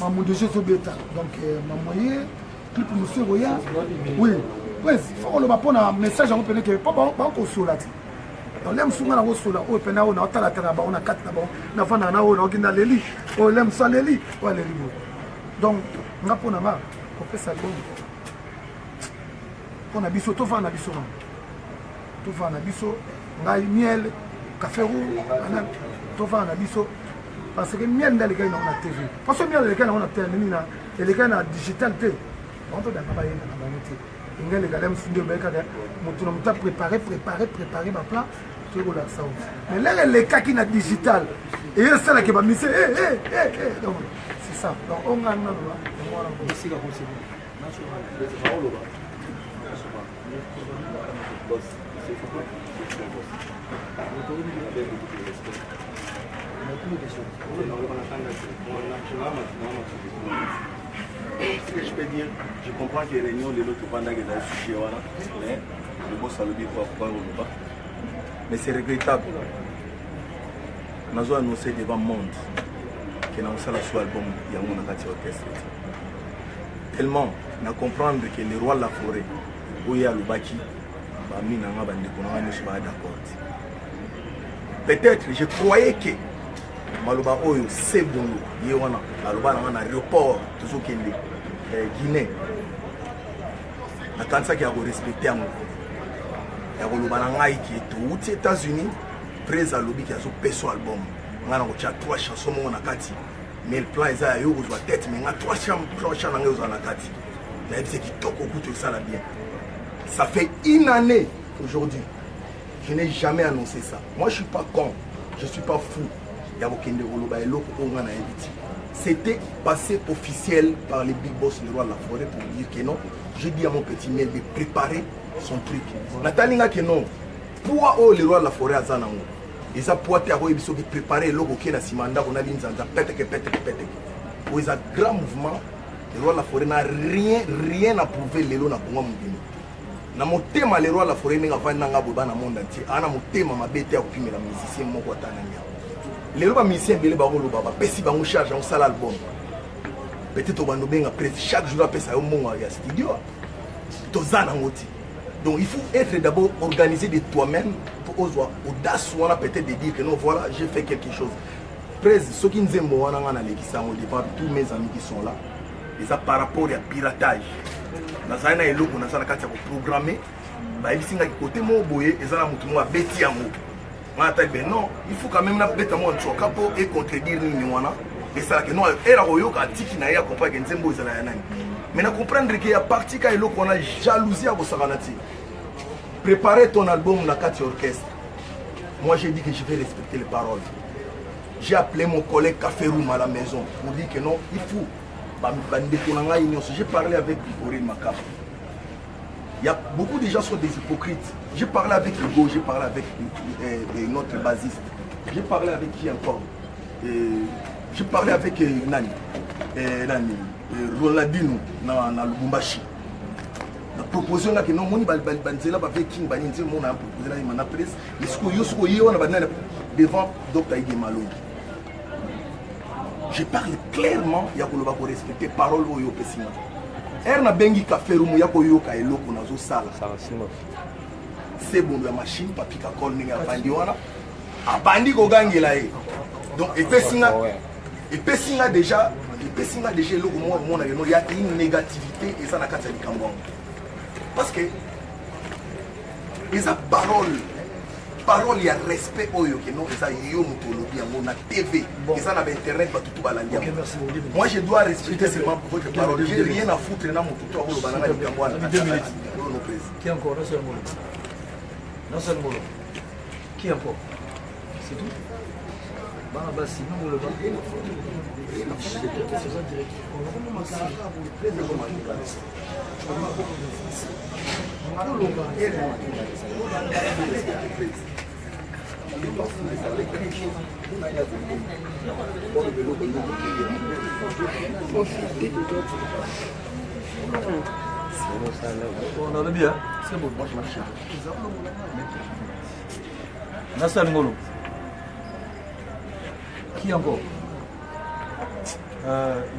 mamondo je ezobeta donc mamoye clip mosu ekoya oui prince fo koloba mpo na message yango pene ke mpo bakosola te donc le mosu nga nakosola oyo pene oyo naotalatala bango na kati na bango nafandaka na oyo naokenda leli oyo le mosu aleli oyo aleli boye donc nga mpo na nga kopesa album mpo na biso tofanda na biso ngai miel café roux tofanda na biso parce que miel nde elekai nango na tv parce que miel elekai nango na tv nini na elekai na digital te bango todanga bayenda na bango te inga elekala mosu nde obayekaka moto na moto apréparé baplan toyekolakisa o mais lere elekaki na digital eye esalaki bamise donc c'est ça donc ongani naloba yango wana esika kosebe Ce que je peux dire, je comprends que les réunions de l'autre pendant que dans le sujet, mais le boss a le bien pour pas. Mais c'est regrettable. Nous avons annoncé devant le monde que nous avons fait ce album et nous avons fait orchestre. Tellement, nous comprenons que le roi de la forêt, où il y a le baki, peut-être je croyais que Maloba Oyo c'est bon, il y a un aéroport, tout ce qui est Guinée. Je pense qu'il y a respecté un il y a un qui est aux États-Unis, près à l'objet qui a son album. On a 3 chansons mais le plan est à yo la tête, mais on a 3 chansons dans la tête. Mais c'est qui toque au coup de ça là bien. Ça fait une année aujourd'hui. Je n'ai jamais annoncé ça. Moi, je ne suis pas con. Je ne suis pas fou. C'était passé officiel par les big boss, le roi de la forêt, pour dire que non. Je dis à mon petit mail de préparer son truc. Natalinga que non. Pour le roi de la forêt à Zanango. Ils ont préparé le logo qui est dans Simanda. On a dit qu'ils ont un grand mouvement. Le roi de la forêt n'a rien à prouver le lot na Congo Mugini. Na motema le roi de la forêt n'a pas nanga boba na monde entier. Ana motema mabete ya kupimela musicien moko atananya. Le roi musicien bele ba lo baba pesi bango charge on sala album. Peut-être obando benga presse chaque jour pesa yo mongo ya studio. Tozana ngoti. Donc il faut être d'abord organisé de toi-même pour oser audace ou peut-être de dire que non voilà, j'ai fait quelque chose. Presse ceux qui nous aiment wana ngana lekisango devant tous mes amis qui sont là. Et ça par rapport au piratage. Dans un an, on a programmé. Il non, il faut quand même et contredire et ça que non, mais on comprendre qu'il y a partie quand on a jalousie à vos saranati. Préparez ton album la 4 orchestre. Moi j'ai dit que je vais respecter les paroles. J'ai appelé mon collègue Caféroum à la maison pour dire que non, il faut. J'ai parlé avec Aurélien Makap. Il y a beaucoup de gens qui sont des hypocrites. J'ai parlé avec Hugo, j'ai parlé avec notre basiste. J'ai parlé avec qui encore? J'ai parlé avec Nani, Rolandino dans le Lubumbashi. La proposition là que non, on va avec King Bani, on a proposé la presse. Devant Dr. Ige Malongi. Je parle clairement, il y a que respecter parole au Yopesima. Erna bengi kaferumu yako yoka eloko nazo sala. C'est bon la machine papi ka kol ninga bandi wana. Abandi ko gangela e. Donc epesinga déjà eloko mo na no ya une négativité et ça na kati ya likambo. Parce que les parole, il y a respect au yo que non, ça y yo mutolobi yango na TV, et ça na internet ba tutu balandia. Moi je dois respecter seulement votre parole. J'ai rien à foutre na mututo au banana likambo na. Qui encore non seulement. Qui encore? C'est tout? Bah, sinon, on le va. On a bien. C'est bon. Nassan Ngolo. Qui encore?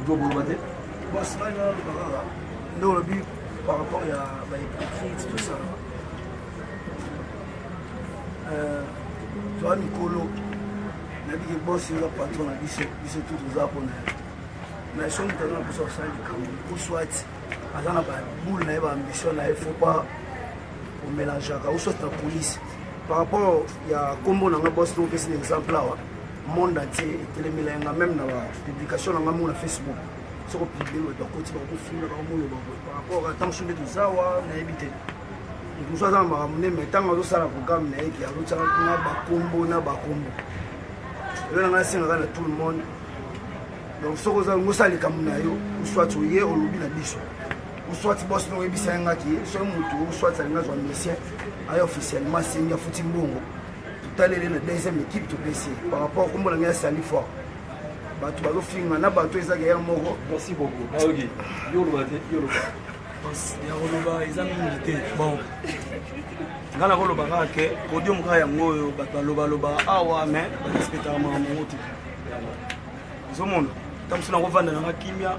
Ido Boulbate. Bon, c'est vrai, dans le but, par rapport à l'écriture, tout ça. Tu vois, Nicolo, il a dit que boss, il a patron, il a dit c'est tout aux Japonais. Mais si on est dans le sens de ou soit, à la boule, il y a ambition, il ne faut pas mélanger, ou soit la police. Par rapport à comment on a boss, donc c'est un exemple là. Monde entier et même dans la publication sur Facebook. Sur le public, on doit continuer à filmer par rapport à tant que tout ça, on a évité. Nous sommes ramenés, mais tant que ça a programme, il y a l'autre combo, na combo. Là, on a tout le monde. Donc, ce que nous avons fait, soit tu es au lobby de Bichon, ou soit tu bosses dans le lobby, soit tu soit tu es un médecin, officiellement, c'est un footing bongo. Tout à l'heure, la deuxième équipe, par rapport à comment on a sali fort. Merci beaucoup. Ok. Yolo. Bon, ngana koloba kake podium ka yango oyo bato baloba awa me barespectaka makambo yango te ozomona tamosu na kovanda nanga kimia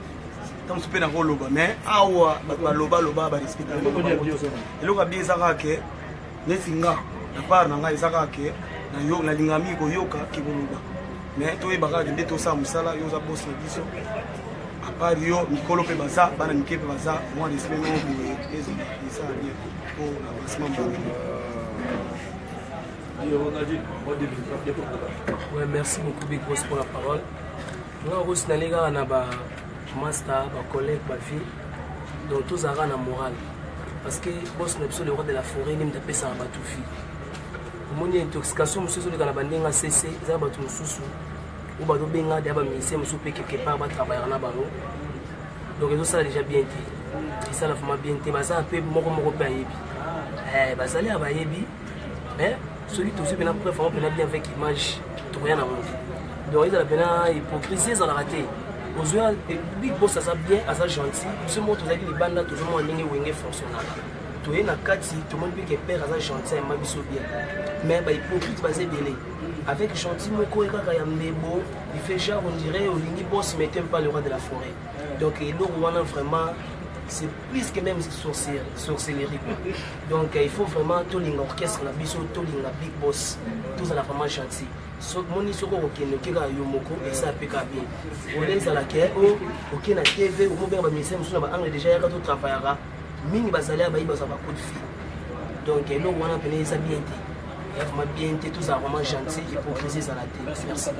tamosu mpe na koloba me awa bato balobaloba barespectaka eloko abi eza kake neti nga na part na ngai eza kake nalingami koyoka kikoloba me toyeba kake nde tosala mosala yo oza bosi na biso apart yo mikolo mpe baza bana mike mpe baza mwa respect moko boye ezala bien po na basement mbango. Ouais, merci beaucoup Big Boss pour la parole. Moi aussi dans les gars on a ba master, ba collègue, ba vie. Donc tous à la morale. Parce que boss n'a pas le roi de la forêt ni de pesa ba tout fi. Au moins intoxication monsieur sur le kana bandenga cc, za ba tout mususu. Ou ba do benga de ba mise musu pe quelque part ba travailler na bango. Donc ils ont ça déjà bien dit. Et ça la fama bien dit, ba ça un peu moko pe ayebi. Ba ça les ba ayebi. Mais celui qui a preuve, on a bien avec l'image, tout rien à monde. Donc il a bien hypocrisie, ça l'a raté. Aux yeux, Big Boss, ça bien, ça gentil. Ce mot, vous avez les bandes, tout le monde est wingé fonctionnel. Tout est dans 4, tout le monde peut père, ça gentil, ça m'a bien. Mais hypocrite, c'est délai. Avec gentil, mon coeur, il fait genre, on dirait, au Big Boss, mais t'aime pas le roi de la forêt. Donc il a vraiment. C'est plus que même sorcellerie. Donc il faut vraiment tout l'orchestre, la biso, tout la Big Boss, tout ça la vraiment gentil. Mon isoko ok ne kika yomoko et ça peut bien. On les a la quai ok na TV ou bien ba ministère sur ba angle déjà ya ka tout travaillera. Mingi bazali ba iba ça va coup de fil. Donc nous on a appelé ça bien dit. Il y a vraiment bien dit tout ça vraiment gentil hypocrisie ça la tête. Merci.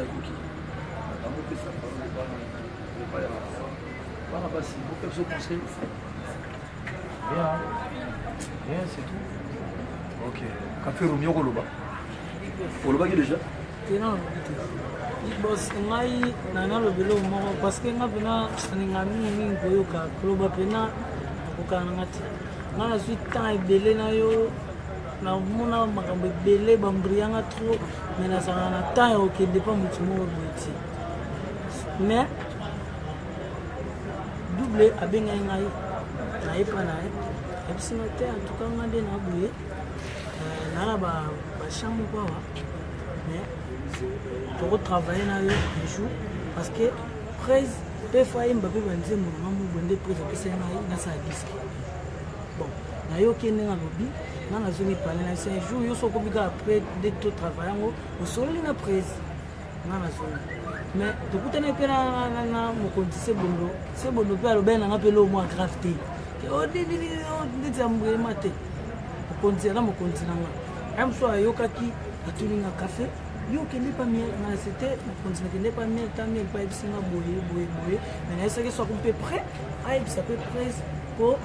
Voilà, bah, si vous faites ce conseil, rien, c'est tout. Ok. Café Romeo Koloba. Koloba qui déjà? Non, Big Boss, ngai nana lobelo moko parce que nga pena ninga mingi koyoka Koloba pena okana ngati. Nga suis temps ebele na yo na mona makambo ebele bambrianga trop mais na sanga na temps okende pa mutu moko boiti. Mais double abenga ngai na epa na epsinote en tout cas ngande na buye na ba chambre quoi mais pour travailler na yo un jour parce que presse peut faire Mbappé banze mo ngamu bonde presse pesa na sa disque bon na yo kende na lobby na zoni parler na un jour yo so ko bika après de tout travail ngo au soli na presse na zoni mais tokutana mpe na mokonzi se bondo mpe alobai nanga mpe lo mwa grave te neti ambrema te mokonzi aza mokonzi nanga ya mosu ayokaki atuninga kafe yo okende pa mie na sete mokonzi nakende pa mie ta mie pa yebisinga boye mais nayesaki soko mpe près ayebisa mpe presse po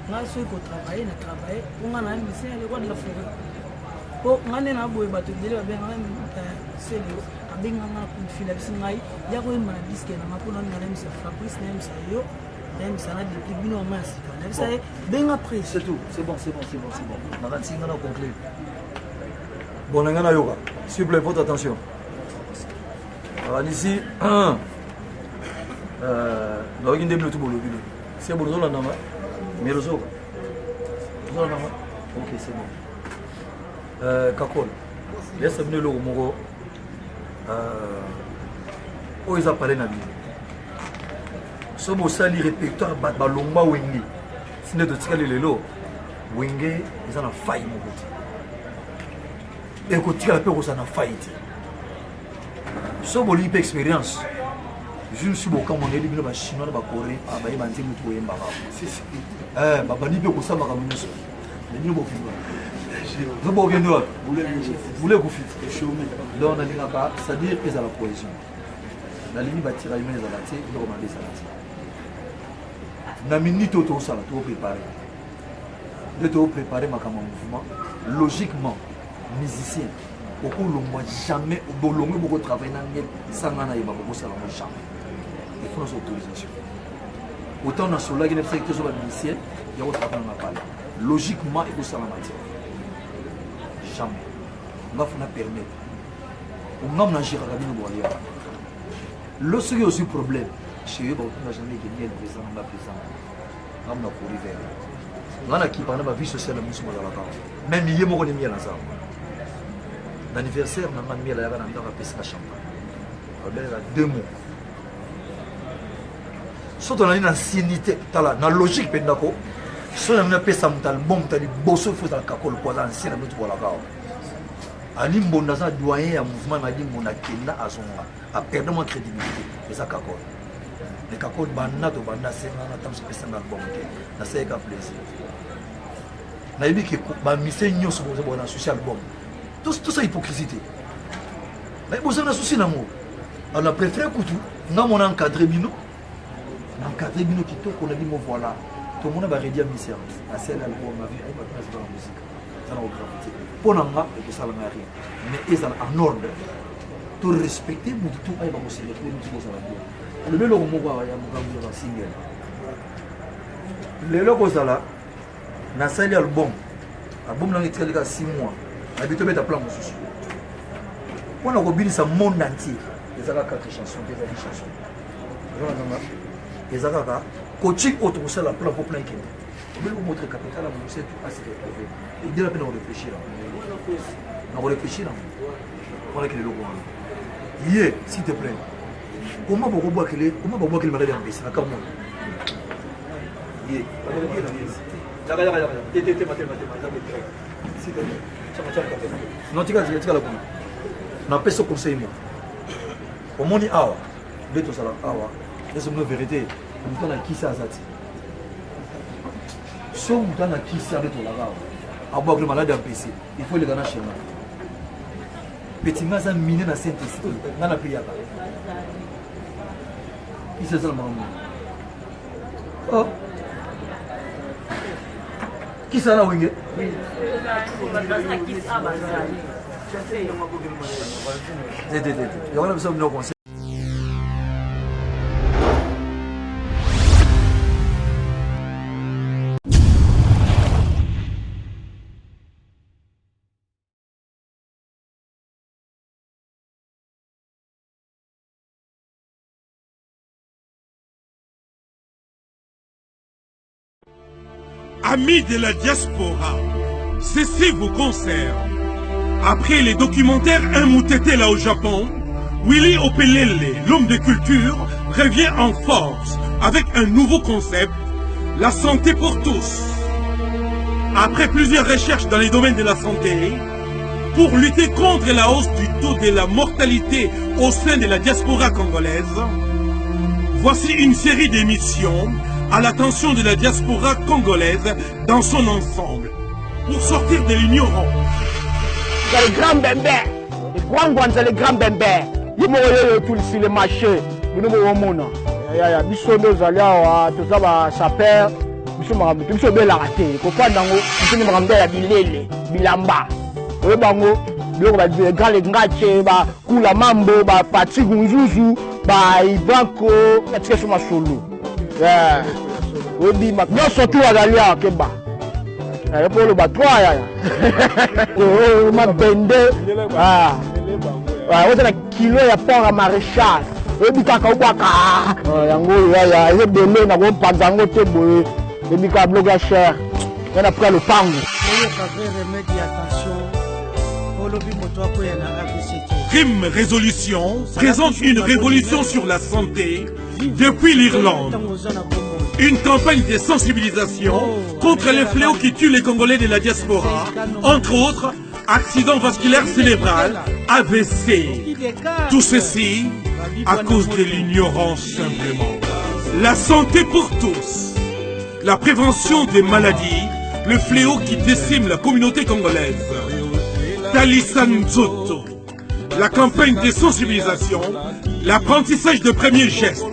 nga soki kotravaille na travaille mpo nga na mise ya lekwa de la forêt po ngane na boye bato dele babenga selo abenga na coup de fil abisingai ya ko ma disque na mapona na même sa Fabrice na même ça yo même ça na depuis bino mas na ça benga pris c'est tout c'est bon na kantinga na conclure bon ngana yoga s'il vous plaît votre attention alors ici na wiki ndemlo tu bolo bino c'est bon zola na ma merozo zola na ma ok c'est bon Kakol laisse venir le moko oyo eza parle na bino so bosali répertoire bato balongwa wenge sinde totikali lelo wenge eza na fai moko te ekotikala mpe kozala na fai te so bolii mpe expérience juste bokamoneli bino bachinois na bacoré bayeba nzembo to koyembaka babandi mpe kosambaka nyonso me bino bofima bokende wapi bule kofiti donc nalingaka c'est-à-dire ezala cohésion nalingi batira humain ezala te eloko mabe ezala te na minute oyo tokosala tokoprépare nde tokoprépare makambo ya mouvement logiquement musicien okolongwa jamais bolongwe bokotravaille na ngel sanga na yeba bokosala ngo jamais il faut notre autorisation autant na solaki nebisaki te so bamusicien ya kotravaille na pale logiquement ekosala matière jamais nga fona permettre ongam na géraka bino boya lorsque aussi problème chez eux on n'a jamais gagné le présent na présent ngam na courir vers nga na kipa na ba vie sociale musu mo la ka même yé moko ni miel na ça l'anniversaire na nga miel ya kana ndaka pesa champagne abela 2 mots surtout na ancienneté tala na logique pendako so na pesa mutal bon tali bosso faut dans Kakol kwa ancien na mutu bola kao ali mbonda za doyen ya mouvement na dimbo na kenda azonga a perdre ma crédibilité et ça Kakol les Kakol banda to banda senga na tam pesa na album ke na c'est ka plaisir na yebi ke ba mise nyoso bo bona social album tout ça hypocrisie mais bo na souci na mo on a préféré kutu nga mon encadré bino qui to ko na dimo voilà tout le monde va redire mission à celle album ma vie avec ma dans la musique ça n'a aucune gravité pour nga et que ça n'a rien mais ils sont en ordre tout respecter mon tout ay ba ko c'est tout nous ça va bien le belo mo kwa ya mugambo ya single le loko sala na sali album na ngitikali ka 6 mois habito beta plan mosusu on a mobilisé le monde entier les aga 4 chansons des chansons les aga coaching autre pour ça la plan pour plein qui mais vous montrer capital à vous c'est tout à se retrouver et de la peine de réfléchir on a que le logo hier s'il te plaît comment vous boire que le malade en baisse comme moi hier non tu vas la na peso conseil moi omoni awa beto sala awa c'est une vérité on a qui ça azati so on a qui ça beto la awa abo le malade en PC il faut le gana chez moi petit maza miné na Saint-Esprit na la prière qui c'est ça le maman oh qui ça la wingue et on a besoin de nos conseils. Amis de la diaspora, ceci vous concerne. Après les documentaires Un Moutété là au Japon, Willy Opelele, l'homme de culture, revient en force avec un nouveau concept, la santé pour tous. Après plusieurs recherches dans les domaines de la santé, pour lutter contre la hausse du taux de la mortalité au sein de la diaspora congolaise, voici une série d'émissions à l'attention de la diaspora congolaise dans son ensemble, pour sortir de l'ignorance. Le grand bébé, le grand guanza, le grand bébé, il m'a eu tout sur le marché, il m'a eu au monde. Il y a des choses qui sont tout ça, ça perd, il y a des choses qui sont raté. Il faut pas dans le bilamba. oyo bango biloko grand le ngache bakula mambo bapati gunzuzu baibranco batika so masolo obima nyonso tu azali awa keba po oloba 3 yaya mabende ozala kilo ya port ya maréchal oyebi kaka obwaka yango yaya eza ebele nakopanza yango te boye oyebi kaka biloko ya cher yana pris lopango. Crime Résolution présente une révolution sur la santé depuis l'Irlande. Une campagne de sensibilisation contre les fléaux qui tuent les Congolais de la diaspora, entre autres accident vasculaire cérébral, AVC. Tout ceci à cause de l'ignorance simplement. La santé pour tous, la prévention des maladies, le fléau qui décime la communauté congolaise. Talisa Nzoto, la campagne de sensibilisation, l'apprentissage de premiers gestes,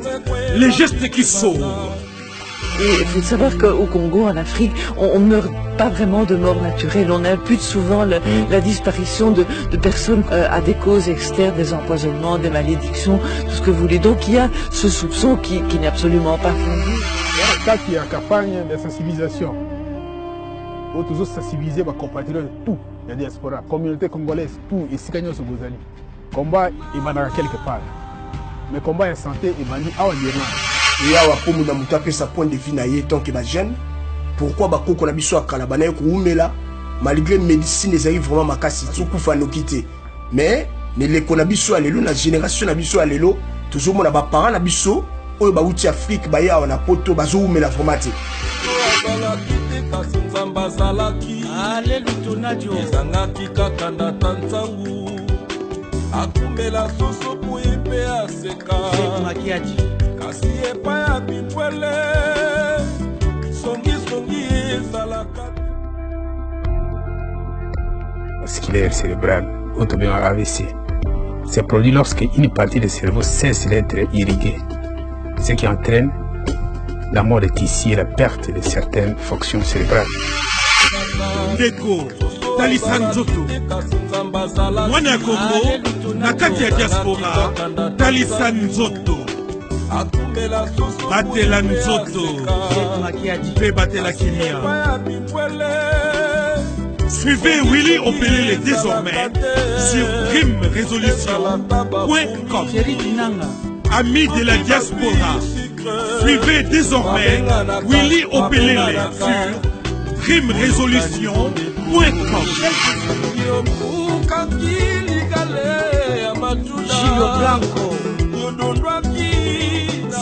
les gestes qui sauvent. Et il faut savoir qu'au Congo, en Afrique, on ne meurt pas vraiment de mort naturelle. On impute souvent la disparition de personnes à des causes externes, des empoisonnements, des malédictions, tout ce que vous voulez. Donc il y a ce soupçon qui n'est absolument pas fondé. Quand il y a une campagne de sensibilisation, où toujours sensibiliser les compatriotes, tout, la diaspora, la communauté congolaise, tout, et si gagnons ce Gozali. Combat, il va dans quelque part. Mais combat est santé, il va dire, ah, on y est. Et awa comme na mutape sa point de vue na ye tant que ba jeune pourquoi ba koko na biso akala bana ko umela malgré médecine ezali vraiment makasi tsukufa no kité mais les kona biso alelo na génération na biso alelo toujours mona ba parents na biso oyo ba uti Afrique ba ya na poto bazo umela vraiment te ezangaki kaka na tantangu akumela soso puipe aseka kasi epai ya bipwele songisongi ezalaka. Vasculaire cérébral, autrement AVC, c'est produit lorsque une partie du cerveau cesse d'être irriguée, ce qui entraîne la mort des tissus et la perte de certaines fonctions cérébrales. Ndeko Talisa Nzoto mwana ya Congo na kati ya diaspora Talisa Nzoto batela Nzoto pe batela Kimia. Suivez Willy Opelele désormais sur crimerésolution.com. Amis de la diaspora, suivez désormais Willy Opelele sur crimerésolution.com.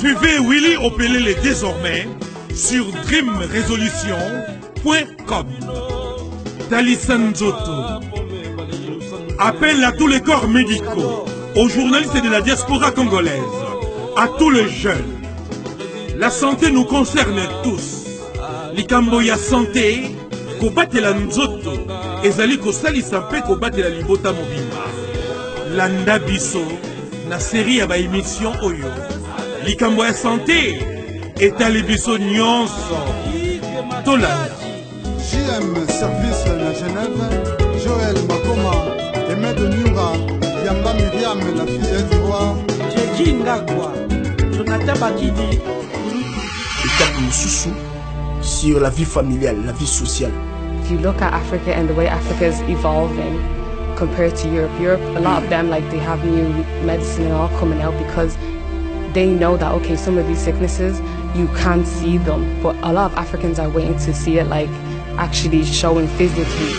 Suivez Willy Opelele désormais sur dreamresolution.com. Talisa Nzoto. Appel à tous les corps médicaux, aux journalistes de la diaspora congolaise, à tous les jeunes. La santé nous concerne tous. Likambo ya santé, kobatela Nzoto, ezali kosalisa mpe kobatela libota mobimba. Landa biso na série ya ba émission oyo. Likambo ya santé etali biso nyonso. Tolanda. JM Service na Genève, Joël Makoma, Aimé de Nura, Yamba Myriam, la fille du roi. Tchéji Ngakwa, Jonathan Bakidi. Étape Moussoussou sur la vie familiale, la vie sociale. If you look at Africa and the way Africa is evolving compared to Europe, a lot of them, like, they have new medicine and all coming out because they know that, okay, some of these sicknesses, you can't see them, but a lot of Africans are waiting to see it, like, actually showing physically.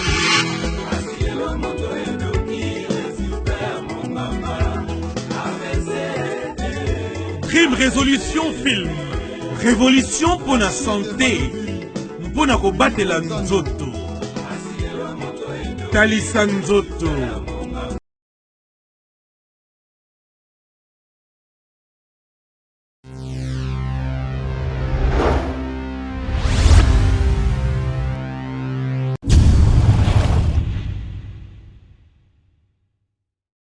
Crime Résolution Film. Révolution pour la santé. Pour la combattre la Nzoto. Talisa Nzoto.